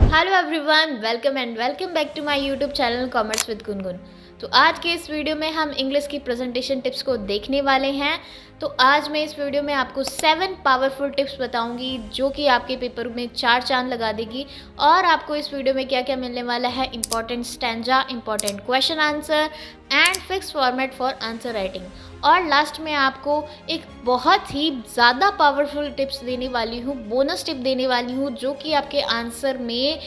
Hello everyone, welcome and welcome back to my YouTube channel commerce with Gungun. तो आज के इस वीडियो में हम इंग्लिश की प्रेजेंटेशन टिप्स को देखने वाले हैं। तो आज मैं इस वीडियो में आपको 7 पावरफुल टिप्स बताऊंगी जो कि आपके पेपर में 4 चांद लगा देगी। और आपको इस वीडियो में क्या क्या मिलने वाला है: important stanza, important question answer and fix format for answer writing. और लास्ट में आपको एक बहुत ही ज़्यादा पावरफुल टिप्स देने वाली हूँ, बोनस टिप देने वाली हूँ जो कि आपके आंसर में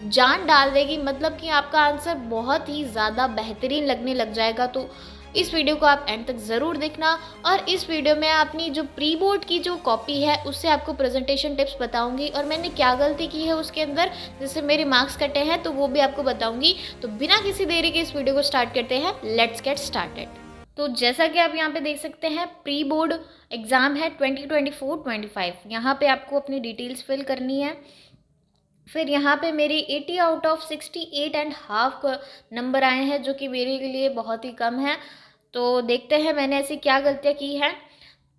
जान डाल देगी। मतलब कि आपका आंसर बहुत ही ज़्यादा बेहतरीन लगने लग जाएगा। तो इस वीडियो को आप एंड तक ज़रूर देखना। और इस वीडियो में अपनी जो प्री बोर्ड की जो कॉपी है उससे आपको प्रेजेंटेशन टिप्स बताऊंगी और मैंने क्या गलती की है उसके अंदर, जैसे मेरे मार्क्स कटे हैं तो वो भी आपको बताऊंगी। तो बिना किसी देरी के इस वीडियो को स्टार्ट करते हैं। Let's get started. तो जैसा कि आप यहाँ पे देख सकते हैं, प्री बोर्ड एग्ज़ाम है 2024-25। यहाँ पे आपको अपनी डिटेल्स फिल करनी है। फिर यहाँ पे मेरी 80 out of 68 and half number आए हैं जो कि मेरे लिए बहुत ही कम है। तो देखते हैं मैंने ऐसी क्या गलतियाँ की हैं।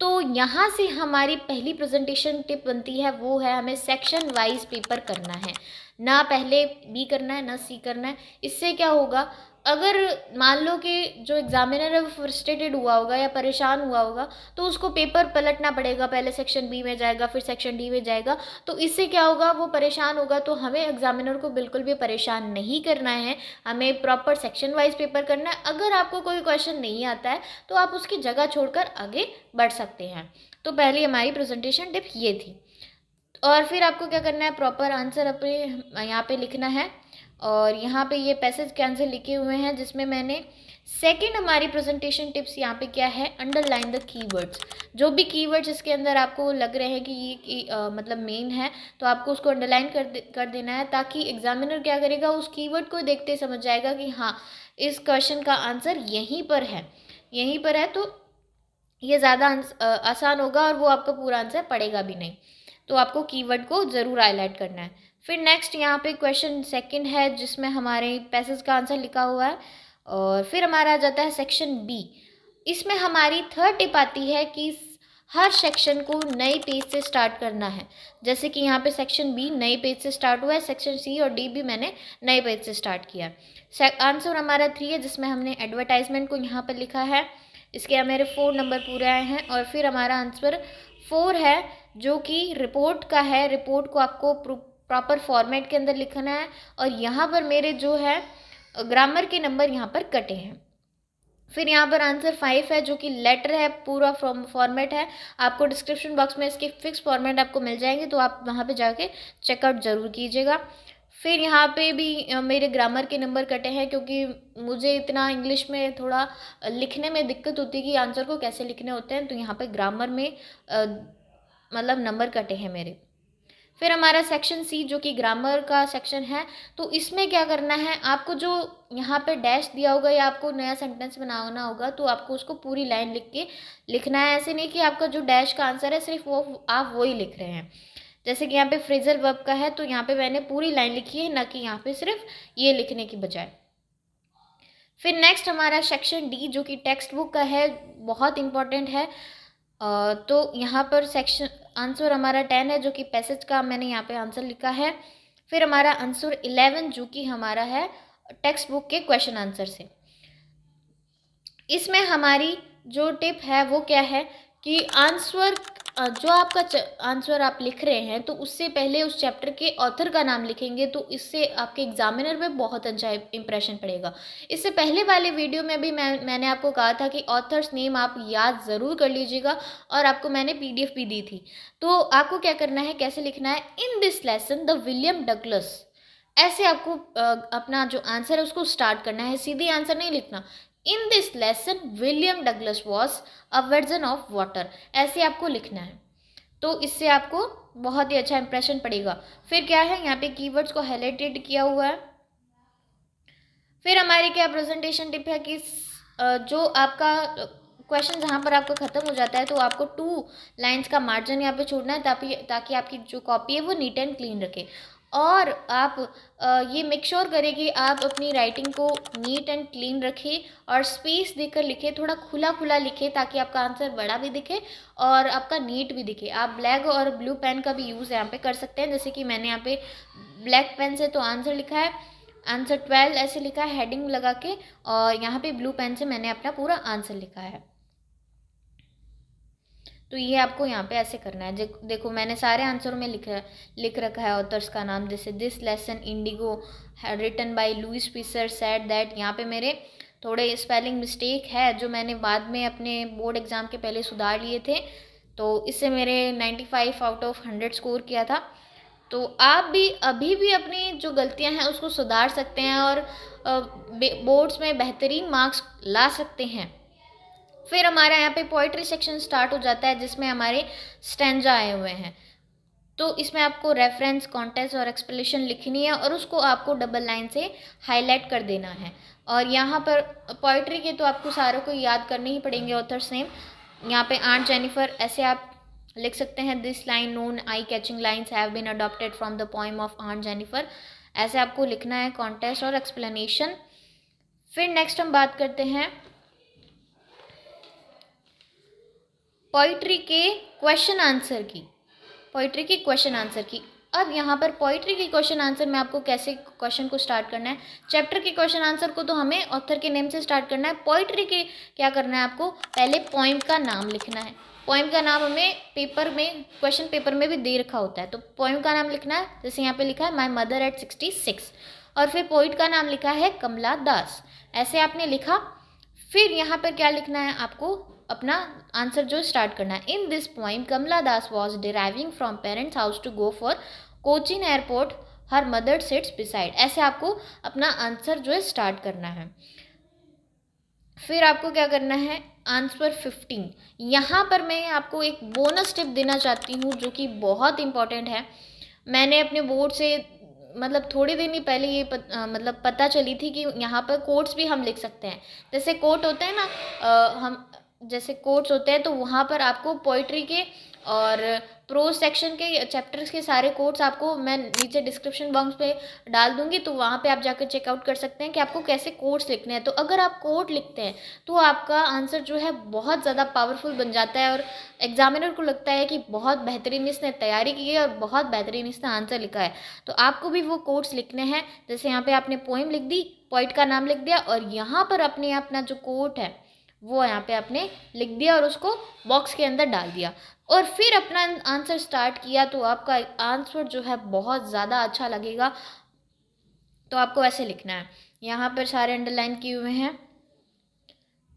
तो यहाँ से हमारी पहली प्रेजेंटेशन टिप बनती है, वो है हमें सेक्शन वाइज पेपर करना है। ना पहले बी करना है ना सी करना है। इससे क्या होगा, अगर मान लो कि जो एग्जामिनर है वो फ्रस्ट्रेटेड हुआ होगा या परेशान हुआ होगा तो उसको पेपर पलटना पड़ेगा। पहले सेक्शन बी में जाएगा फिर सेक्शन डी में जाएगा। तो इससे क्या होगा, वो परेशान होगा। तो हमें एग्जामिनर को बिल्कुल भी परेशान नहीं करना है, हमें प्रॉपर सेक्शन वाइज पेपर करना है। अगर आपको कोई क्वेश्चन नहीं आता है तो आप उसकी जगह छोड़कर आगे बढ़ सकते हैं। तो पहली हमारी प्रेजेंटेशन टिप ये थी। और फिर आपको क्या करना है, प्रॉपर आंसर अपने यहाँ पे लिखना है। और यहाँ पे ये पैसेज के आंसर लिखे हुए हैं जिसमें मैंने सेकंड हमारी प्रेजेंटेशन टिप्स यहाँ पे क्या है, अंडरलाइन द कीवर्ड्स। जो भी कीवर्ड्स इसके अंदर आपको लग रहे हैं कि ये मतलब मेन है तो आपको उसको अंडरलाइन कर देना है, ताकि एग्जामिनर क्या करेगा, उस कीवर्ड को देखते समझ जाएगा कि हाँ इस क्वेश्चन का आंसर यहीं पर है, यहीं पर है। तो ये ज़्यादा आसान होगा और वो आपका पूरा आंसर पढ़ेगा भी नहीं। तो आपको कीवर्ड को ज़रूर हाईलाइट करना है। फिर नेक्स्ट यहाँ पे क्वेश्चन सेकंड है जिसमें हमारे पैसेज का आंसर लिखा हुआ है। और फिर हमारा आ जाता है सेक्शन बी। इसमें हमारी थर्ड टिप आती है कि हर सेक्शन को नए पेज से स्टार्ट करना है। जैसे कि यहाँ पे सेक्शन बी नए पेज से स्टार्ट हुआ है, सेक्शन सी और डी भी मैंने नए पेज से स्टार्ट किया। आंसर हमारा 3 है जिसमें हमने एडवर्टाइजमेंट को यहाँ पर लिखा है। इसके हमारे 4 नंबर पूरे आए हैं। और फिर हमारा आंसर 4 है जो कि रिपोर्ट का है। रिपोर्ट को आपको प्रॉपर फॉर्मेट के अंदर लिखना है। और यहाँ पर मेरे जो है ग्रामर के नंबर यहाँ पर कटे हैं। फिर यहाँ पर आंसर 5 है जो कि लेटर है, पूरा फॉर्मेट है। आपको डिस्क्रिप्शन बॉक्स में इसके फिक्स फॉर्मेट आपको मिल जाएंगे तो आप वहाँ पे जाके चेकआउट ज़रूर कीजिएगा। फिर यहाँ पे भी मेरे ग्रामर के नंबर कटे हैं क्योंकि मुझे इतना इंग्लिश में थोड़ा लिखने में दिक्कत होती है कि आंसर को कैसे लिखने होते हैं। तो यहाँ पे ग्रामर में मतलब नंबर कटे हैं मेरे। फिर हमारा सेक्शन सी जो कि ग्रामर का सेक्शन है। तो इसमें क्या करना है, आपको जो यहाँ पे डैश दिया होगा या आपको नया सेंटेंस बनाना होगा तो आपको उसको पूरी लाइन लिख के लिखना है। ऐसे नहीं कि आपका जो डैश का आंसर है सिर्फ वो आप वही लिख रहे हैं। जैसे कि यहाँ पे फ्रेजल वर्ब का है तो यहाँ पे मैंने पूरी लाइन लिखी है, ना कि यहाँ पे सिर्फ ये लिखने की बजाय। फिर नेक्स्ट हमारा सेक्शन डी जो कि टेक्स्ट बुक का है, बहुत इंपॉर्टेंट है। तो यहाँ पर सेक्शन आंसर हमारा 10 है जो कि पैसेज का मैंने यहाँ पे आंसर लिखा है। फिर हमारा आंसर 11 जो कि हमारा है टेक्स्ट बुक के क्वेश्चन आंसर से। इसमें हमारी जो टिप है वो क्या है कि आंसर जो आपका आंसर आप लिख रहे हैं तो उससे पहले उस चैप्टर के ऑथर का नाम लिखेंगे तो इससे आपके एग्जामिनर पे बहुत अच्छा इंप्रेशन पड़ेगा। इससे पहले वाले वीडियो में भी मैंने आपको कहा था कि ऑथर्स नेम आप याद ज़रूर कर लीजिएगा और आपको मैंने PDF भी दी थी। तो आपको क्या करना है, कैसे लिखना है, in this lesson the William Douglas. ऐसे आपको अपना जो आंसर है उसको स्टार्ट करना है, सीधे आंसर नहीं लिखना। In this lesson William Douglas was a version of water, ऐसे आपको लिखना है। तो इससे आपको बहुत ही अच्छा इंप्रेशन पड़ेगा। फिर क्या है, यहाँ पे कीवर्ड्स को हाईलाइटेड किया हुआ है। फिर हमारी क्या प्रेजेंटेशन टिप है कि जो आपका क्वेश्चन जहाँ पर आपका ख़त्म हो जाता है तो आपको 2 लाइन्स का मार्जिन यहाँ पे छोड़ना है ताकि आपकी जो कॉपी है वो नीट एंड क्लीन रखे। और आप ये मेक श्योर करें कि आप अपनी राइटिंग को नीट एंड क्लीन रखें और स्पेस देकर लिखें, थोड़ा खुला खुला लिखें ताकि आपका आंसर बड़ा भी दिखे और आपका नीट भी दिखे। आप ब्लैक और ब्लू पेन का भी यूज़ यहाँ पे कर सकते हैं, जैसे कि मैंने यहाँ पे ब्लैक पेन से तो आंसर लिखा है, आंसर 12 ऐसे लिखा है हेडिंग लगा के, और यहाँ पे ब्लू पेन से मैंने अपना पूरा आंसर लिखा है। तो ये आपको यहाँ पे ऐसे करना है। देखो मैंने सारे आंसरों में लिख रखा है ऑथर्स का नाम, जैसे this lesson Indigo written by Louis Fischer said that. यहाँ पे मेरे थोड़े स्पेलिंग मिस्टेक है जो मैंने बाद में अपने बोर्ड एग्ज़ाम के पहले सुधार लिए थे, तो इससे मेरे 95 आउट ऑफ 100 स्कोर किया था। तो आप भी अभी भी अपनी जो गलतियां हैं उसको सुधार सकते हैं और बोर्ड्स में बेहतरीन मार्क्स ला सकते हैं। फिर हमारा यहाँ पे पोइट्री सेक्शन स्टार्ट हो जाता है जिसमें हमारे स्टैंजा आए हुए हैं। तो इसमें आपको रेफरेंस, कॉन्टेक्स्ट और एक्सप्लेनेशन लिखनी है और उसको आपको डबल लाइन से हाईलाइट कर देना है। और यहाँ पर पोइट्री के तो आपको सारों को याद करने ही पड़ेंगे ऑथर्स नेम। यहाँ पे आंट जेनिफर ऐसे आप लिख सकते हैं, this line known I catching lines have been adopted from the poem of Aunt Jennifer, ऐसे आपको लिखना है कॉन्टेक्स्ट और एक्सप्लेनेशन। फिर नेक्स्ट हम बात करते हैं पोइट्री के क्वेश्चन आंसर की। पोइट्री के क्वेश्चन आंसर की अब यहाँ पर पोइट्री के क्वेश्चन आंसर में आपको कैसे क्वेश्चन को स्टार्ट करना है। चैप्टर के क्वेश्चन आंसर को तो हमें ऑथर के नेम से स्टार्ट करना है। पोइट्री के क्या करना है, आपको पहले पोइम का नाम लिखना है। पोइम का नाम हमें पेपर में, क्वेश्चन पेपर में भी दे रखा होता है, तो पोइम का नाम लिखना है। जैसे यहाँ पे लिखा है माई मदर एट 66, और फिर पोइट का नाम लिखा है कमला दास, ऐसे आपने लिखा। फिर यहाँ पर क्या लिखना है, आपको अपना आंसर जो स्टार्ट करना है। In this poem Kamala Das was driving from parents house to go for Cochin airport, her mother sits beside, ऐसे आपको अपना आंसर जो है स्टार्ट करना है। फिर आपको क्या करना है, आंसर 15। यहाँ पर मैं आपको एक बोनस टिप देना चाहती हूँ जो कि बहुत इम्पॉर्टेंट है। मैंने अपने बोर्ड से मतलब थोड़े दिन ही पहले ये मतलब पता चली थी कि यहाँ पर कोट्स भी हम लिख सकते हैं। जैसे कोट होते हैं ना, हम जैसे कोट्स होते हैं, तो वहाँ पर आपको पोइट्री के और प्रोज सेक्शन के चैप्टर्स के सारे कोट्स आपको मैं नीचे डिस्क्रिप्शन बॉक्स पे डाल दूंगी, तो वहाँ पे आप जाकर चेकआउट कर सकते हैं कि आपको कैसे कोट्स लिखने हैं। तो अगर आप कोट लिखते हैं तो आपका आंसर जो है बहुत ज़्यादा पावरफुल बन जाता है और एग्जामिनर को लगता है कि बहुत बेहतरीन इसने तैयारी की है और बहुत बेहतरीन इसने आंसर लिखा है। तो आपको भी वो कोट्स लिखने हैं। जैसे यहाँ पर आपने पोइम लिख दी, पोइट का नाम लिख दिया, और यहाँ पर अपने अपना जो कोट है वो यहाँ पे आपने लिख दिया और उसको बॉक्स के अंदर डाल दिया, और फिर अपना आंसर स्टार्ट किया, तो आपका आंसर जो है बहुत ज़्यादा अच्छा लगेगा। तो आपको ऐसे लिखना है। यहाँ पर सारे अंडरलाइन किए हुए हैं,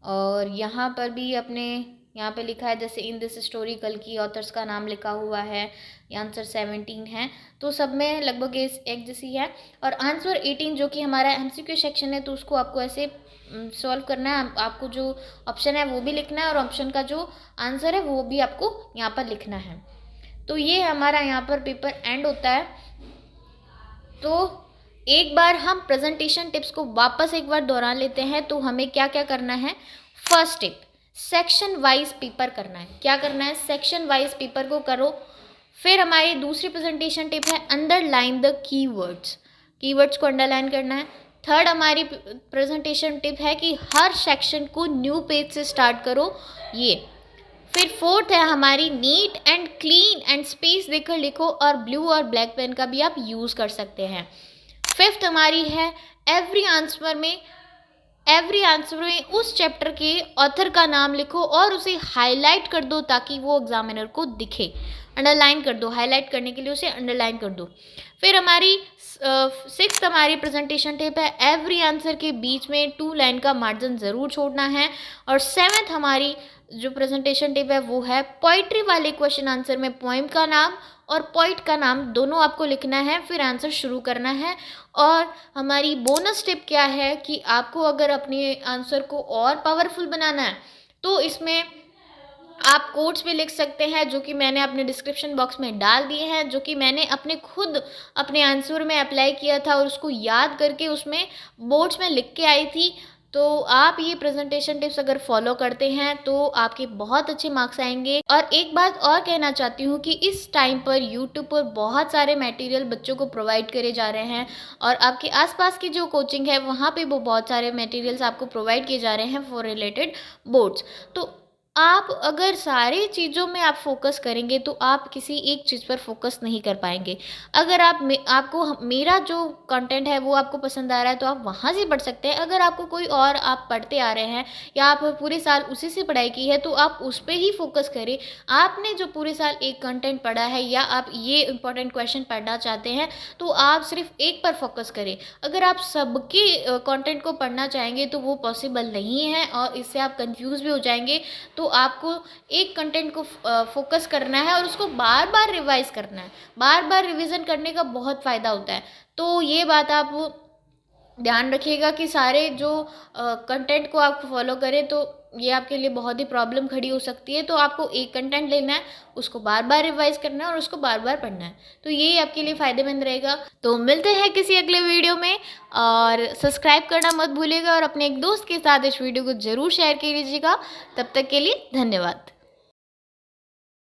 और यहाँ पर भी अपने यहाँ पे लिखा है जैसे इन दिस स्टोरी, कल की ऑथर्स का नाम लिखा हुआ है। ये आंसर 17 है, तो सब में लगभग एक जैसी है। और आंसर 18 जो कि हमारा MCQ सेक्शन है, तो उसको आपको ऐसे सॉल्व करना है। आपको जो ऑप्शन है वो भी लिखना है और ऑप्शन का जो आंसर है वो भी आपको यहाँ पर लिखना है। तो ये हमारा यहाँ पर पेपर एंड होता है। तो एक बार हम प्रेजेंटेशन टिप्स को वापस एक बार दोहरा लेते हैं। तो हमें क्या क्या करना है। First tip, section wise paper करना है। क्या करना है, सेक्शन वाइज पेपर को करो। फिर हमारी दूसरी प्रेजेंटेशन टिप है अंडरलाइन द कीवर्ड्स, कीवर्ड्स को अंडरलाइन करना है। थर्ड हमारी प्रेजेंटेशन टिप है कि हर सेक्शन को न्यू पेज से स्टार्ट करो, ये। फिर फोर्थ है हमारी neat and clean and space देकर लिखो, और ब्लू और ब्लैक पेन का भी आप यूज़ कर सकते हैं। फिफ्थ हमारी है एवरी आंसर में उस चैप्टर के ऑथर का नाम लिखो और उसे हाईलाइट कर दो ताकि वो एग्जामिनर को दिखे। अंडरलाइन कर दो, हाईलाइट करने के लिए उसे अंडरलाइन कर दो। फिर हमारी सिक्स्थ हमारी प्रेजेंटेशन टिप है एवरी आंसर के बीच में 2 लाइन का मार्जिन ज़रूर छोड़ना है। और सेवेंथ हमारी जो प्रेजेंटेशन टिप है वो है पोइट्री वाले क्वेश्चन आंसर में पोइम का नाम और पोइट का नाम दोनों आपको लिखना है, फिर आंसर शुरू करना है। और हमारी बोनस टिप क्या है कि आपको अगर अपने आंसर को और पावरफुल बनाना है तो इसमें आप कोट्स भी लिख सकते हैं, जो कि मैंने अपने डिस्क्रिप्शन बॉक्स में डाल दिए हैं, जो कि मैंने अपने आंसर में अप्लाई किया था और उसको याद करके उसमें बोर्ड्स में लिख के आई थी। तो आप ये प्रेजेंटेशन टिप्स अगर फॉलो करते हैं तो आपके बहुत अच्छे मार्क्स आएंगे। और एक बात और कहना चाहती हूँ कि इस टाइम पर यूट्यूब पर बहुत सारे मटेरियल बच्चों को प्रोवाइड करे जा रहे हैं, और आपके आसपास की जो कोचिंग है वहाँ पे वो बहुत सारे मटेरियल्स आपको प्रोवाइड किए जा रहे हैं फॉर रिलेटेड बोर्ड्स। तो आप अगर सारी चीज़ों में आप फोकस करेंगे तो आप किसी एक चीज़ पर फोकस नहीं कर पाएंगे। अगर आपको मेरा जो कंटेंट है वो आपको पसंद आ रहा है तो आप वहाँ से पढ़ सकते हैं। अगर आपको कोई और आप पढ़ते आ रहे हैं या आप पूरे साल उसी से पढ़ाई की है तो आप उस पर ही फोकस करें। आपने जो पूरे साल एक कंटेंट पढ़ा है या आप ये इंपॉर्टेंट क्वेश्चन पढ़ना चाहते हैं तो आप सिर्फ एक पर फोकस करें। अगर आप सबके कंटेंट को पढ़ना चाहेंगे तो वो पॉसिबल नहीं है और इससे आप कंफ्यूज भी हो जाएंगे। तो आपको एक कंटेंट को फोकस करना है और उसको बार बार रिवाइज करना है। बार बार रिवीजन करने का बहुत फ़ायदा होता है। तो ये बात आप ध्यान रखिएगा कि सारे जो कंटेंट को आप फॉलो करें तो ये आपके लिए बहुत ही प्रॉब्लम खड़ी हो सकती है। तो आपको एक कंटेंट लेना है, उसको बार बार रिवाइज करना है और उसको बार बार पढ़ना है। तो ये आपके लिए फ़ायदेमंद रहेगा। तो मिलते हैं किसी अगले वीडियो में, और सब्सक्राइब करना मत भूलिएगा और अपने एक दोस्त के साथ इस वीडियो को ज़रूर शेयर कीजिएगा। तब तक के लिए धन्यवाद।